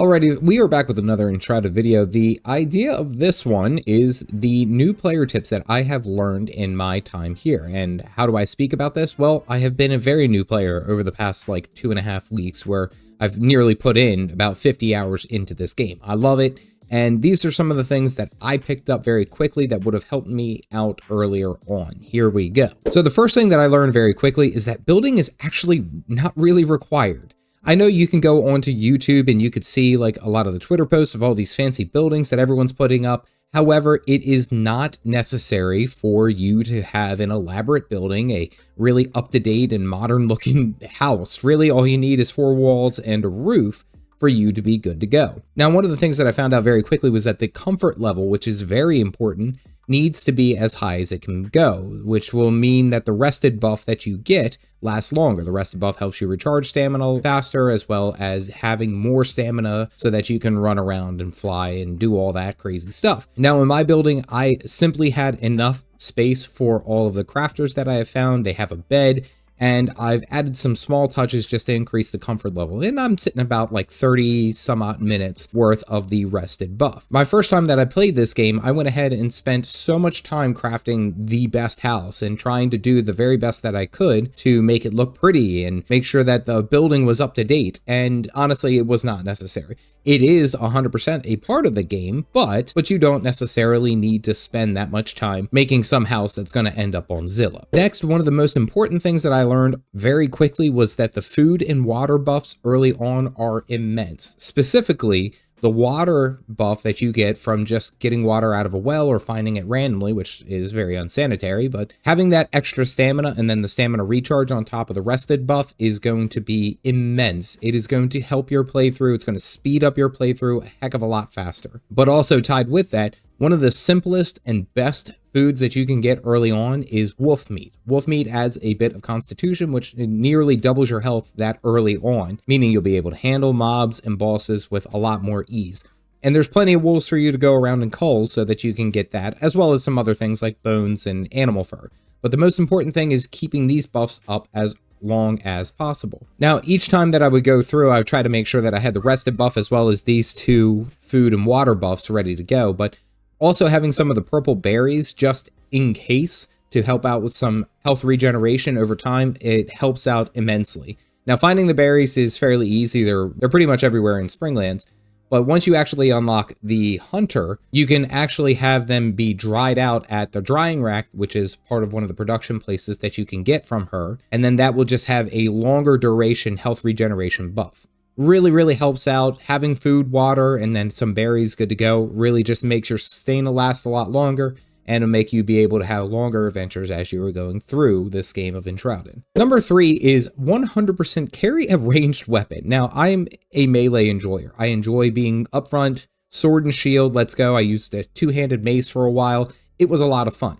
Alrighty, we are back with another Enshrouded video. The idea of this one is the new player tips that I have learned in my time here. And how do I speak about this? Well, I have been a very new player over the past like 2.5 weeks where I've nearly put in about 50 hours into this game. I love it. And these are some of the things that I picked up very quickly that would have helped me out earlier on. Here we go. So the first thing that I learned very quickly is that building is actually not really required. I know you can go onto YouTube and you could see like a lot of the Twitter posts of all these fancy buildings that everyone's putting up. However, it is not necessary for you to have an elaborate building, a really up-to-date and modern looking house. Really, all you need is 4 walls and a roof for you to be good to go. Now, one of the things that I found out very quickly was that the comfort level, which is very important, needs to be as high as it can go, which will mean that the rested buff that you get lasts longer. The rested buff helps you recharge stamina faster, as well as having more stamina so that you can run around and fly and do all that crazy stuff. Now, in my building, I simply had enough space for all of the crafters that I have found. They have a bed, and I've added some small touches just to increase the comfort level. And I'm sitting about like 30 some odd minutes worth of the rested buff. My first time that I played this game, I went ahead and spent so much time crafting the best house and trying to do the very best that I could to make it look pretty and make sure that the building was up to date. And honestly, it was not necessary. It is 100% a part of the game, but you don't necessarily need to spend that much time making some house that's going to end up on Zillow. Next, one of the most important things that I learned very quickly was that the food and water buffs early on are immense. Specifically, the water buff that you get from just getting water out of a well or finding it randomly, which is very unsanitary, but having that extra stamina and then the stamina recharge on top of the rested buff is going to be immense. It is going to help your playthrough. It's going to speed up your playthrough a heck of a lot faster. But also tied with that, one of the simplest and best foods that you can get early on is wolf meat. Wolf meat adds a bit of constitution, which nearly doubles your health that early on, meaning you'll be able to handle mobs and bosses with a lot more ease. And there's plenty of wolves for you to go around and cull so that you can get that, as well as some other things like bones and animal fur. But the most important thing is keeping these buffs up as long as possible. Now, each time that I would go through, I would try to make sure that I had the rested buff as well as these 2 food and water buffs ready to go, but also having some of the purple berries just in case to help out with some health regeneration over time, it helps out immensely. Now, finding the berries is fairly easy. They're pretty much everywhere in Springlands. But once you actually unlock the hunter, you can actually have them be dried out at the drying rack, which is part of one of the production places that you can get from her. And then that will just have a longer duration health regeneration buff. Really helps out. Having food, water, and then some berries good to go really just makes your stamina last a lot longer and it'll make you be able to have longer adventures as you are going through this game of Enshrouded. Number 3 is 100% carry a ranged weapon. Now, I'm a melee enjoyer. I enjoy being up front, sword and shield, let's go. I used a 2-handed mace for a while. It was a lot of fun.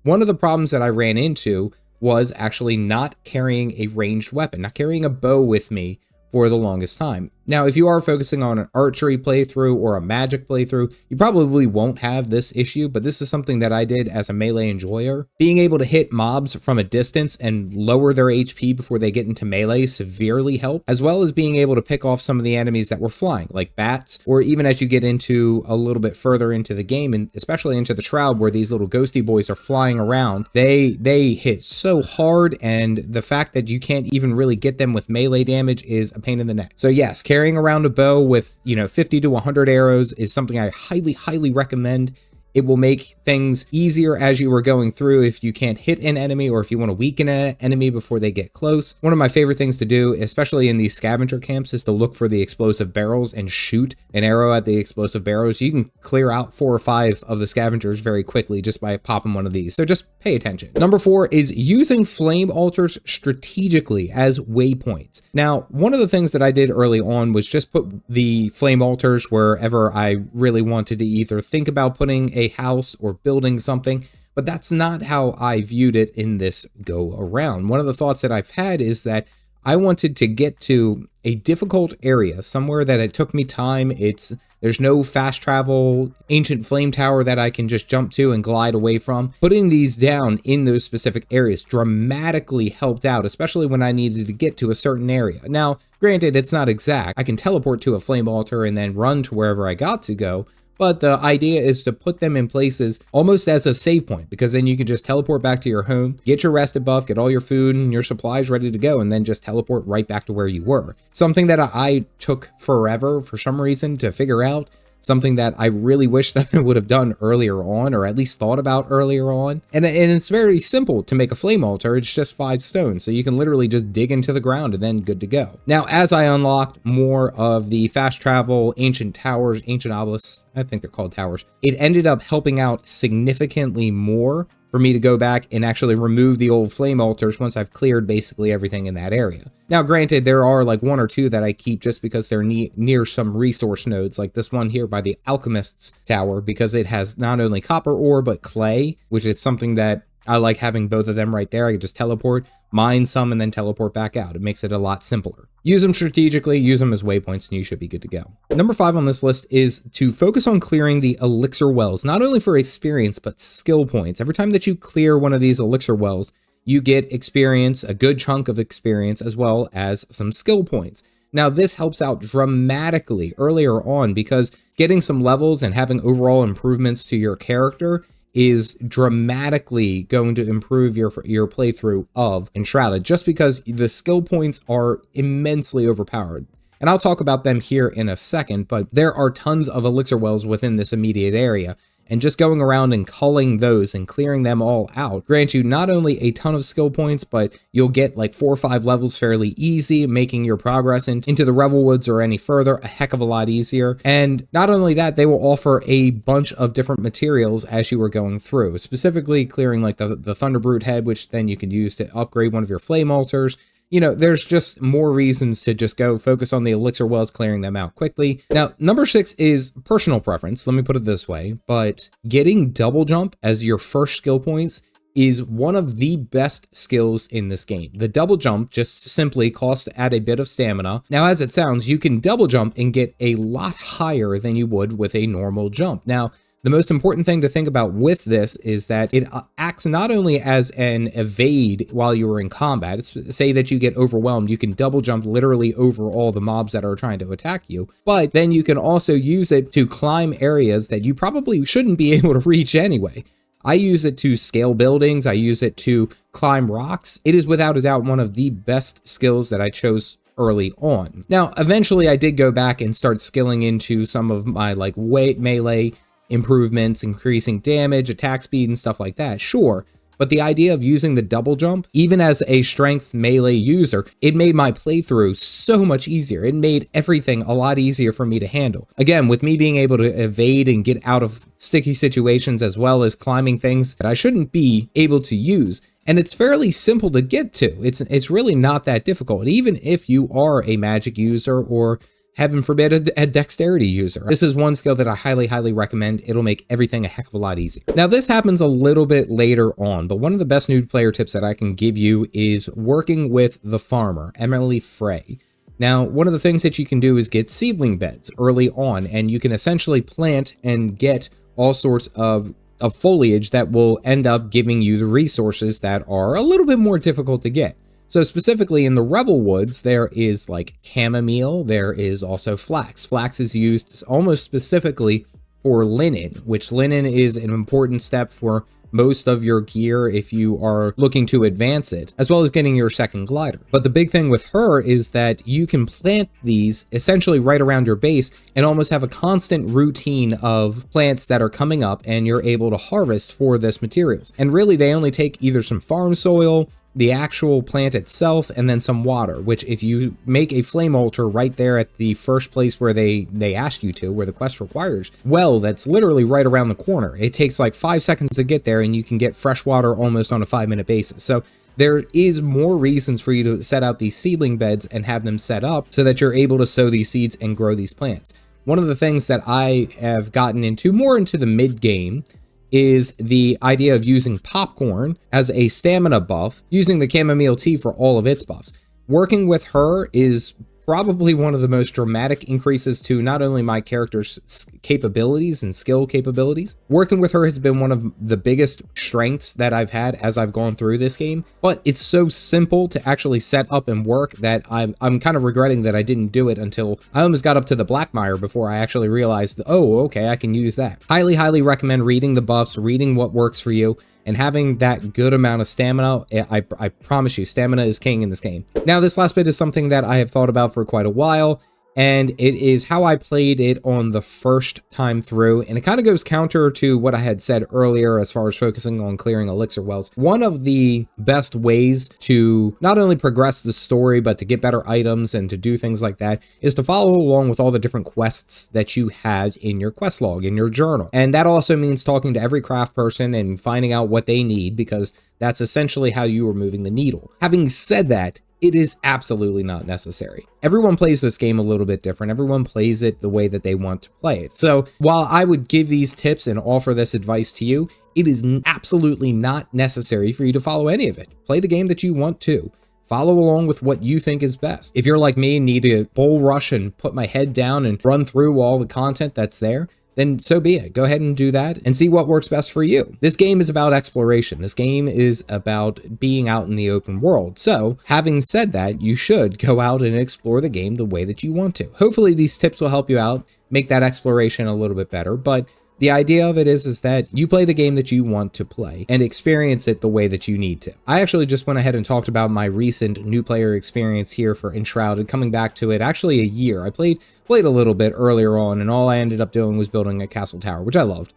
One of the problems that I ran into was actually not carrying a ranged weapon, not carrying a bow with me for the longest time. Now, if you are focusing on an archery playthrough or a magic playthrough, you probably won't have this issue, but this is something that I did as a melee enjoyer. Being able to hit mobs from a distance and lower their HP before they get into melee severely helped, as well as being able to pick off some of the enemies that were flying, like bats, or even as you get into a little bit further into the game, and especially into the Shroud where these little ghosty boys are flying around, they hit so hard, and the fact that you can't even really get them with melee damage is a pain in the neck. So yes, carrying around a bow with 50 to 100 arrows is something I highly recommend. It will make things easier as you are going through if you can't hit an enemy or if you want to weaken an enemy before they get close. One of my favorite things to do, especially in these scavenger camps, is to look for the explosive barrels and shoot an arrow at the explosive barrels. You can clear out 4 or 5 of the scavengers very quickly just by popping one of these. So just pay attention. Number 4 is using flame altars strategically as waypoints. Now, one of the things that I did early on was just put the flame altars wherever I really wanted to either think about putting a house or building something, but that's not how I viewed it in this go around. One of the thoughts that I've had is that I wanted to get to a difficult area, somewhere that it took me time. It's There's no fast travel ancient flame tower that I can just jump to and glide away from. Putting these down in those specific areas dramatically helped out, especially when I needed to get to a certain area. Now, granted, it's not exact. I can teleport to a flame altar and then run to wherever I got to go. But the idea is to put them in places almost as a save point, because then you can just teleport back to your home, get your rested buff, get all your food and your supplies ready to go, and then just teleport right back to where you were. Something that I took forever for some reason to figure out. Something that I really wish that I would have done earlier on, or at least thought about earlier on. And it's very simple to make a flame altar. It's just 5 stones. So you can literally just dig into the ground and then good to go. Now, as I unlocked more of the fast travel, ancient towers, ancient obelisks, I think they're called towers, it ended up helping out significantly more for me to go back and actually remove the old flame altars once I've cleared basically everything in that area. Now, granted, there are like 1 or 2 that I keep just because they're near some resource nodes, like this one here by the Alchemist's Tower, because it has not only copper ore, but clay, which is something that I like having both of them right there. I can just teleport, mine some, and then teleport back out. It makes it a lot simpler. Use them strategically, use them as waypoints, and you should be good to go. Number 5 on this list is to focus on clearing the elixir wells, not only for experience, but skill points. Every time that you clear one of these elixir wells, you get experience, a good chunk of experience, as well as some skill points. Now, this helps out dramatically earlier on because getting some levels and having overall improvements to your character is dramatically going to improve your playthrough of Enshrouded, just because the skill points are immensely overpowered. And I'll talk about them here in a second, but there are tons of elixir wells within this immediate area. And just going around and culling those and clearing them all out grants you not only a ton of skill points, but you'll get like 4 or 5 levels fairly easy, making your progress into the Revel Woods or any further a heck of a lot easier. And not only that, they will offer a bunch of different materials as you are going through, specifically clearing like the Thunderbrute head, which then you can use to upgrade one of your flame altars. You know, there's just more reasons to just go focus on the elixir wells, clearing them out quickly. Now, number 6 is personal preference. Let me put it this way, but getting double jump as your first skill points is one of the best skills in this game. The double jump just simply costs to add a bit of stamina. Now, as it sounds, you can double jump and get a lot higher than you would with a normal jump. Now, the most important thing to think about with this is that it acts not only as an evade while you are in combat. Say that you get overwhelmed, you can double jump literally over all the mobs that are trying to attack you, but then you can also use it to climb areas that you probably shouldn't be able to reach anyway. I use it to scale buildings, I use it to climb rocks. It is without a doubt one of the best skills that I chose early on. Now, eventually I did go back and start skilling into some of my like melee improvements, increasing damage, attack speed, and stuff like that, sure. But the idea of using the double jump, even as a strength melee user, it made my playthrough so much easier. It made everything a lot easier for me to handle. Again, with me being able to evade and get out of sticky situations, as well as climbing things that I shouldn't be able to use. And it's fairly simple to get to. It's really not that difficult, even if you are a magic user or heaven forbid, a dexterity user. This is one skill that I highly recommend. It'll make everything a heck of a lot easier. Now, this happens a little bit later on, but one of the best new player tips that I can give you is working with the farmer, Emily Frey. Now, one of the things that you can do is get seedling beds early on, and you can essentially plant and get all sorts of foliage that will end up giving you the resources that are a little bit more difficult to get. So specifically in the Revel Woods, there is like chamomile, there is also flax. Flax is used almost specifically for linen, which linen is an important step for most of your gear if you are looking to advance it, as well as getting your second glider. But the big thing with her is that you can plant these essentially right around your base and almost have a constant routine of plants that are coming up and you're able to harvest for this materials. And really they only take either some farm soil, the actual plant itself, and then some water, which if you make a flame altar right there at the first place where they ask you to, where the quest requires, well, that's literally right around the corner. It takes like 5 seconds to get there and you can get fresh water almost on a 5-minute basis. So there is more reasons for you to set out these seedling beds and have them set up so that you're able to sow these seeds and grow these plants. One of the things that I have gotten into more into the mid game is the idea of using popcorn as a stamina buff, using the chamomile tea for all of its buffs. Working with her is probably one of the most dramatic increases to not only my character's capabilities and skill capabilities. Working with her has been one of the biggest strengths that I've had as I've gone through this game, but it's so simple to actually set up and work that I'm kind of regretting that I didn't do it until I almost got up to the Blackmire before I actually realized, oh, okay, I can use that. Highly recommend reading the buffs, reading what works for you, and having that good amount of stamina. I promise you, stamina is king in this game. Now, this last bit is something that I have thought about for quite a while, and it is how I played it on the first time through, and it kind of goes counter to what I had said earlier as far as focusing on clearing elixir wells. One of the best ways to not only progress the story, but to get better items and to do things like that is to follow along with all the different quests that you have in your quest log, in your journal. And that also means talking to every craft person and finding out what they need, because that's essentially how you are moving the needle. Having said that, it is absolutely not necessary. Everyone plays this game a little bit different. Everyone plays it the way that they want to play it. So while I would give these tips and offer this advice to you, it is absolutely not necessary for you to follow any of it. Play the game that you want to. Follow along with what you think is best. If you're like me and need to bull rush and put my head down and run through all the content that's there, then so be it. Go ahead and do that and see what works best for you. This game is about exploration. This game is about being out in the open world. So having said that, you should go out and explore the game the way that you want to. Hopefully these tips will help you out, make that exploration a little bit better. But the idea of it is that you play the game that you want to play and experience it the way that you need to. I actually just went ahead and talked about my recent new player experience here for Enshrouded, coming back to it actually a year. I played a little bit earlier on, and all I ended up doing was building a castle tower, which I loved.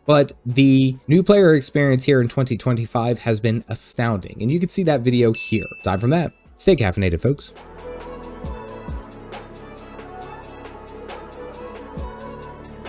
But the new player experience here in 2025 has been astounding, and you can see that video here. Aside from that, stay caffeinated, folks.